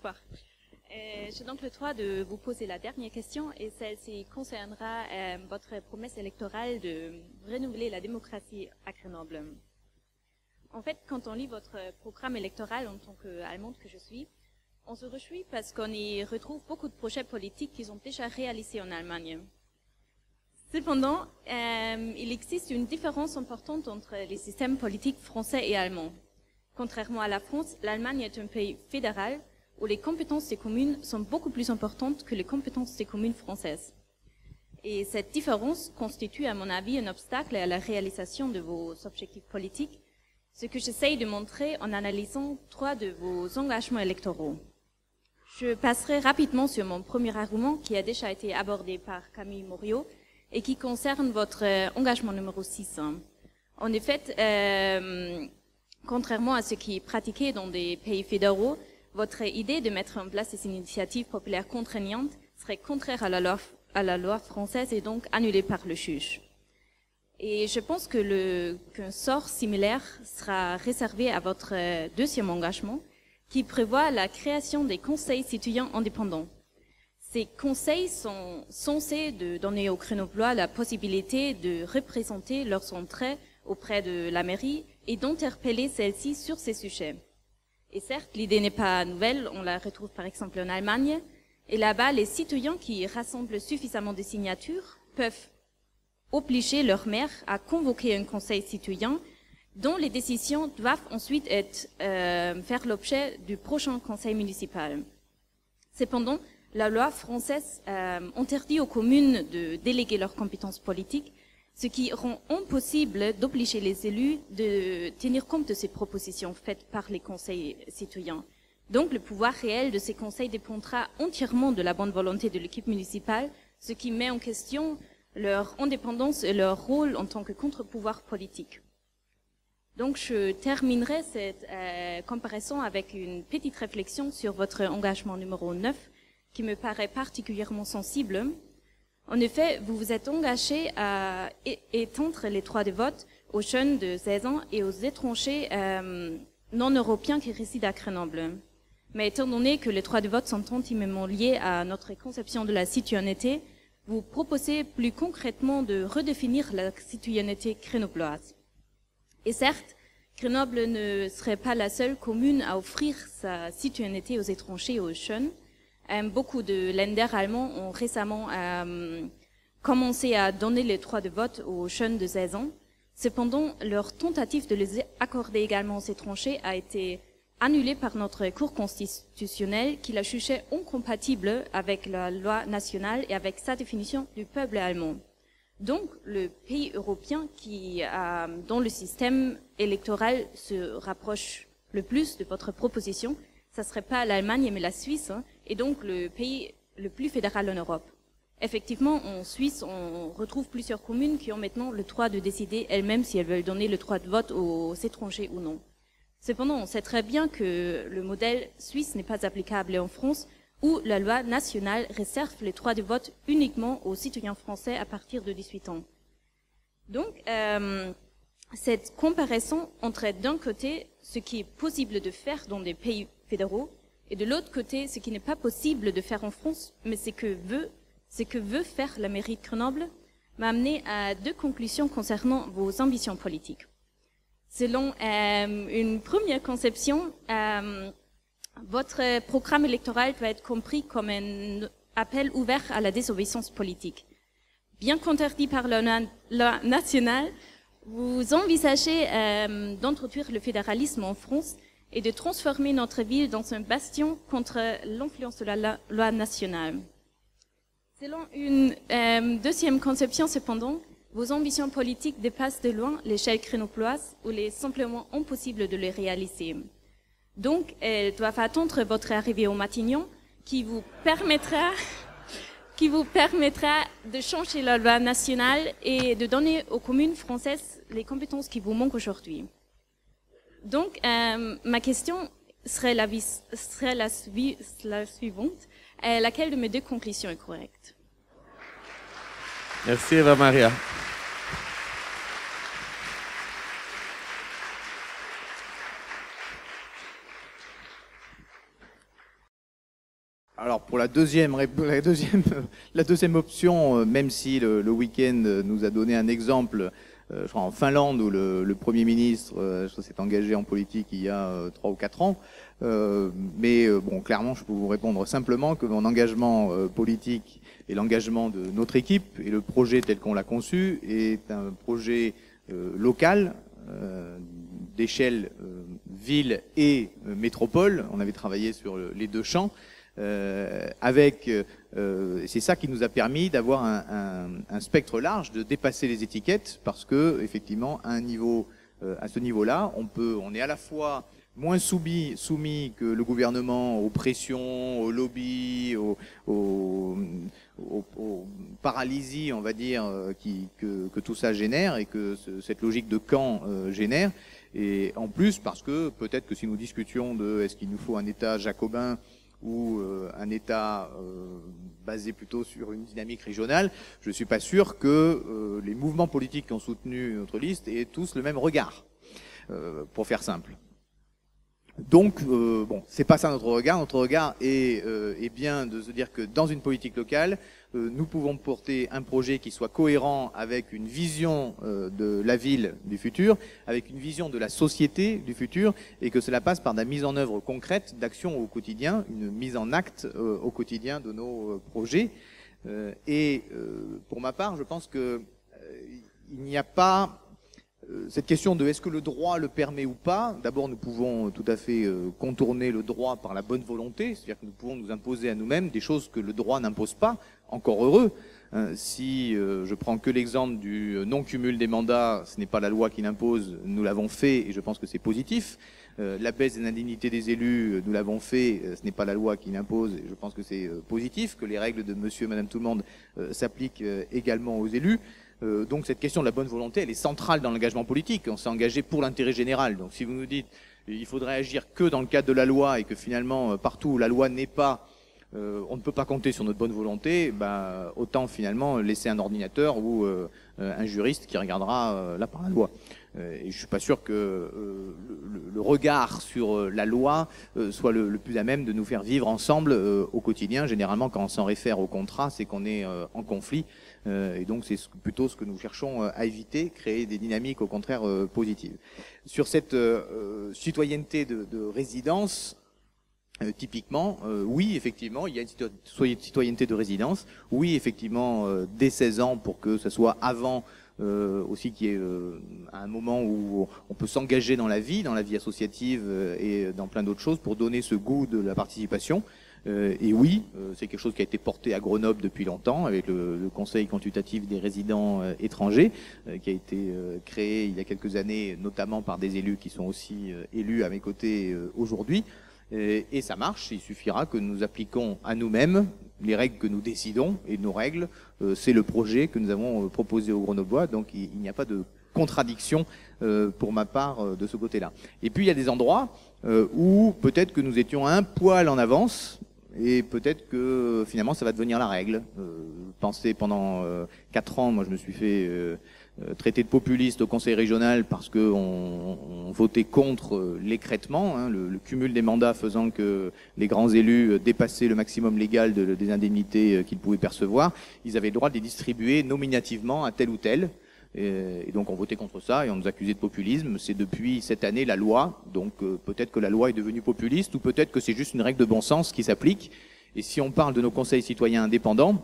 Bonsoir. J'ai donc le droit de vous poser la dernière question et celle-ci concernera votre promesse électorale de renouveler la démocratie à Grenoble. En fait, quand on lit votre programme électoral en tant qu'Allemande que je suis, on se réjouit parce qu'on y retrouve beaucoup de projets politiques qu'ils ont déjà réalisés en Allemagne. Cependant, il existe une différence importante entre les systèmes politiques français et allemands. Contrairement à la France, l'Allemagne est un pays fédéral où les compétences des communes sont beaucoup plus importantes que les compétences des communes françaises. Et cette différence constitue, à mon avis, un obstacle à la réalisation de vos objectifs politiques, ce que j'essaye de montrer en analysant 3 de vos engagements électoraux. Je passerai rapidement sur mon premier argument qui a déjà été abordé par Camille Moriot et qui concerne votre engagement numéro 6. En effet, contrairement à ce qui est pratiqué dans des pays fédéraux, votre idée de mettre en place des initiatives populaires contraignantes serait contraire à la loi française et donc annulée par le juge. Et je pense qu'un sort similaire sera réservé à votre deuxième engagement, qui prévoit la création des conseils citoyens indépendants. Ces conseils sont censés donner aux Grenoblois la possibilité de représenter leurs entrées auprès de la mairie et d'interpeller celle-ci sur ces sujets. Et certes, l'idée n'est pas nouvelle, on la retrouve par exemple en Allemagne, et là-bas, les citoyens qui rassemblent suffisamment de signatures peuvent obliger leur maire à convoquer un conseil citoyen dont les décisions doivent ensuite faire l'objet du prochain conseil municipal. Cependant, la loi française interdit aux communes de déléguer leurs compétences politiques, ce qui rend impossible d'obliger les élus de tenir compte de ces propositions faites par les conseils citoyens. Donc, le pouvoir réel de ces conseils dépendra entièrement de la bonne volonté de l'équipe municipale, ce qui met en question leur indépendance et leur rôle en tant que contre-pouvoir politique. Donc, je terminerai cette comparaison avec une petite réflexion sur votre engagement numéro 9, qui me paraît particulièrement sensible. En effet, vous vous êtes engagé à étendre les droits de vote aux jeunes de 16 ans et aux étrangers non-européens qui résident à Grenoble. Mais étant donné que les droits de vote sont intimement liés à notre conception de la citoyenneté, vous proposez plus concrètement de redéfinir la citoyenneté grenobloise. Et certes, Grenoble ne serait pas la seule commune à offrir sa citoyenneté aux étrangers et aux jeunes. Beaucoup de Länder allemands ont récemment commencé à donner les droits de vote aux jeunes de 16 ans. Cependant, leur tentative de les accorder également aux étrangers a été annulée par notre Cour constitutionnelle qui l'a jugée incompatible avec la loi nationale et avec sa définition du peuple allemand. Donc, le pays européen dont le système électoral se rapproche le plus de votre proposition, ça serait pas l'Allemagne mais la Suisse, et donc le pays le plus fédéral en Europe. Effectivement, en Suisse, on retrouve plusieurs communes qui ont maintenant le droit de décider elles-mêmes si elles veulent donner le droit de vote aux étrangers ou non. Cependant, on sait très bien que le modèle suisse n'est pas applicable en France, où la loi nationale réserve les droits de vote uniquement aux citoyens français à partir de 18 ans. Donc, cette comparaison entre d'un côté ce qui est possible de faire dans des pays fédéraux et de l'autre côté ce qui n'est pas possible de faire en France, mais ce que veut faire la mairie de Grenoble, m'a amené à 2 conclusions concernant vos ambitions politiques. Selon une première conception, votre programme électoral doit être compris comme un appel ouvert à la désobéissance politique. Bien qu'interdit par la loi nationale, vous envisagez d'introduire le fédéralisme en France et de transformer notre ville dans un bastion contre l'influence de la loi nationale. Selon une deuxième conception, cependant, vos ambitions politiques dépassent de loin l'échelle grenobloise où il est simplement impossible de les réaliser. Donc, elles doivent attendre votre arrivée au Matignon qui vous permettra de changer la loi nationale et de donner aux communes françaises les compétences qui vous manquent aujourd'hui. Donc, ma question serait la suivante, laquelle de mes 2 conclusions est correcte. Merci Eva Maria. Alors pour la deuxième option, même si le week-end nous a donné un exemple, je crois en Finlande, où le Premier ministre s'est engagé en politique il y a 3 ou 4 ans. Mais bon, clairement, je peux vous répondre simplement que mon engagement politique et l'engagement de notre équipe et le projet tel qu'on l'a conçu est un projet local, d'échelle ville et métropole. On avait travaillé sur les deux champs. C'est ça qui nous a permis d'avoir un spectre large, de dépasser les étiquettes, parce que effectivement, à ce niveau-là, on est à la fois moins soumis que le gouvernement aux pressions, aux lobbies, aux paralysies, on va dire, que tout ça génère et que cette logique de camp génère. Et en plus, parce que peut-être que si nous discutions de est-ce qu'il nous faut un État jacobin ou un État basé plutôt sur une dynamique régionale, je ne suis pas sûr que les mouvements politiques qui ont soutenu notre liste aient tous le même regard, pour faire simple. Donc, bon, c'est pas ça notre regard. Notre regard est bien de se dire que dans une politique locale, nous pouvons porter un projet qui soit cohérent avec une vision de la ville du futur, avec une vision de la société du futur, et que cela passe par la mise en œuvre concrète d'actions au quotidien, une mise en acte au quotidien de nos projets. Pour ma part, je pense que il n'y a pas cette question de est-ce que le droit le permet ou pas. D'abord, nous pouvons tout à fait contourner le droit par la bonne volonté, c'est-à-dire que nous pouvons nous imposer à nous-mêmes des choses que le droit n'impose pas, encore heureux. Si je prends que l'exemple du non-cumul des mandats, ce n'est pas la loi qui l'impose, nous l'avons fait et je pense que c'est positif. La baisse des indemnités des élus, nous l'avons fait, ce n'est pas la loi qui l'impose et je pense que c'est positif, que les règles de monsieur et madame tout le monde s'appliquent également aux élus. Donc cette question de la bonne volonté, elle est centrale dans l'engagement politique. On s'est engagé pour l'intérêt général. Donc si vous nous dites il faudrait agir que dans le cadre de la loi et que finalement partout où la loi n'est pas, on ne peut pas compter sur notre bonne volonté, bah, autant finalement laisser un ordinateur ou un juriste qui regardera là par la loi. Et je suis pas sûr que le regard sur la loi soit le plus à même de nous faire vivre ensemble au quotidien. Généralement, quand on s'en réfère au contrat, c'est qu'on est en conflit. Et donc c'est plutôt ce que nous cherchons à éviter, créer des dynamiques au contraire positives. Sur cette citoyenneté de résidence, typiquement, oui, effectivement, il y a une citoyenneté de résidence. Oui, effectivement, dès 16 ans, pour que ce soit avant aussi qu'il y ait un moment où on peut s'engager dans la vie associative et dans plein d'autres choses pour donner ce goût de la participation. Et oui, c'est quelque chose qui a été porté à Grenoble depuis longtemps avec le Conseil consultatif des résidents étrangers qui a été créé il y a quelques années, notamment par des élus qui sont aussi élus à mes côtés aujourd'hui. Et ça marche, il suffira que nous appliquons à nous-mêmes les règles que nous décidons, et nos règles, c'est le projet que nous avons proposé aux Grenoblois, donc il n'y a pas de contradiction pour ma part de ce côté-là. Et puis il y a des endroits où peut-être que nous étions un poil en avance, et peut-être que finalement ça va devenir la règle. Pensez pendant 4 ans, moi je me suis fait traité de populiste au Conseil régional parce qu'on votait contre l'écrêtement, hein, le cumul des mandats faisant que les grands élus dépassaient le maximum légal des indemnités qu'ils pouvaient percevoir. Ils avaient le droit de les distribuer nominativement à tel ou tel. Et donc on votait contre ça et on nous accusait de populisme. C'est depuis cette année la loi, donc peut-être que la loi est devenue populiste ou peut-être que c'est juste une règle de bon sens qui s'applique. Et si on parle de nos conseils citoyens indépendants,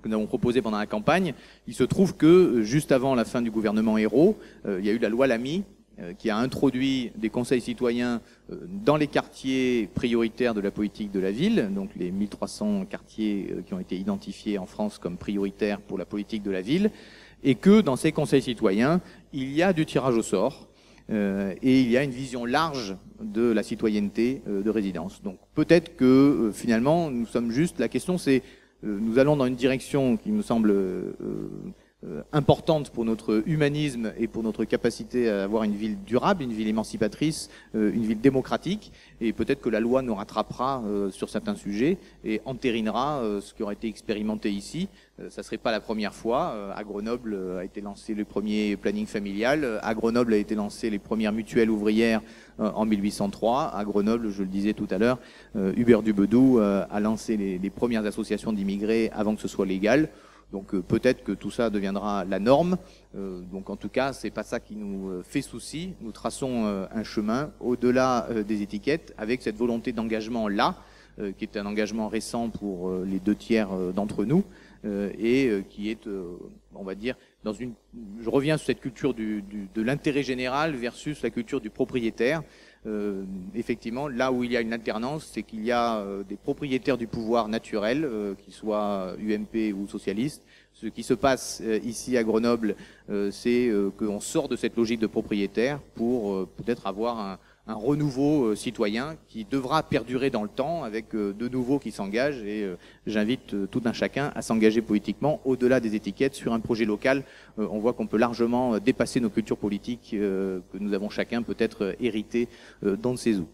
que nous avons proposé pendant la campagne, il se trouve que juste avant la fin du gouvernement Ayrault, il y a eu la loi Lamy qui a introduit des conseils citoyens dans les quartiers prioritaires de la politique de la ville, donc les 1300 quartiers qui ont été identifiés en France comme prioritaires pour la politique de la ville, et que dans ces conseils citoyens, il y a du tirage au sort et il y a une vision large de la citoyenneté de résidence. Donc peut-être que finalement, nous sommes juste, la question c'est nous allons dans une direction qui me semble importante pour notre humanisme et pour notre capacité à avoir une ville durable, une ville émancipatrice, une ville démocratique. Et peut-être que la loi nous rattrapera sur certains sujets et entérinera ce qui aurait été expérimenté ici. Ça serait pas la première fois. À Grenoble a été lancé le premier planning familial. À Grenoble a été lancé les premières mutuelles ouvrières en 1803. À Grenoble, je le disais tout à l'heure, Hubert Dubedou a lancé les premières associations d'immigrés avant que ce soit légal. Donc peut-être que tout ça deviendra la norme. Donc en tout cas, c'est pas ça qui nous fait souci. Nous traçons un chemin au-delà des étiquettes avec cette volonté d'engagement là, qui est un engagement récent pour les 2/3 d'entre nous et qui est, on va dire, dans une. Je reviens sur cette culture de l'intérêt général versus la culture du propriétaire. Effectivement, là où il y a une alternance, c'est qu'il y a des propriétaires du pouvoir naturel, qu'ils soient UMP ou socialistes. Ce qui se passe ici à Grenoble, c'est qu'on sort de cette logique de propriétaire pour peut-être avoir un renouveau citoyen qui devra perdurer dans le temps avec de nouveaux qui s'engagent. Et j'invite tout un chacun à s'engager politiquement au-delà des étiquettes sur un projet local. On voit qu'on peut largement dépasser nos cultures politiques que nous avons chacun peut-être hérité d'on ne sait où.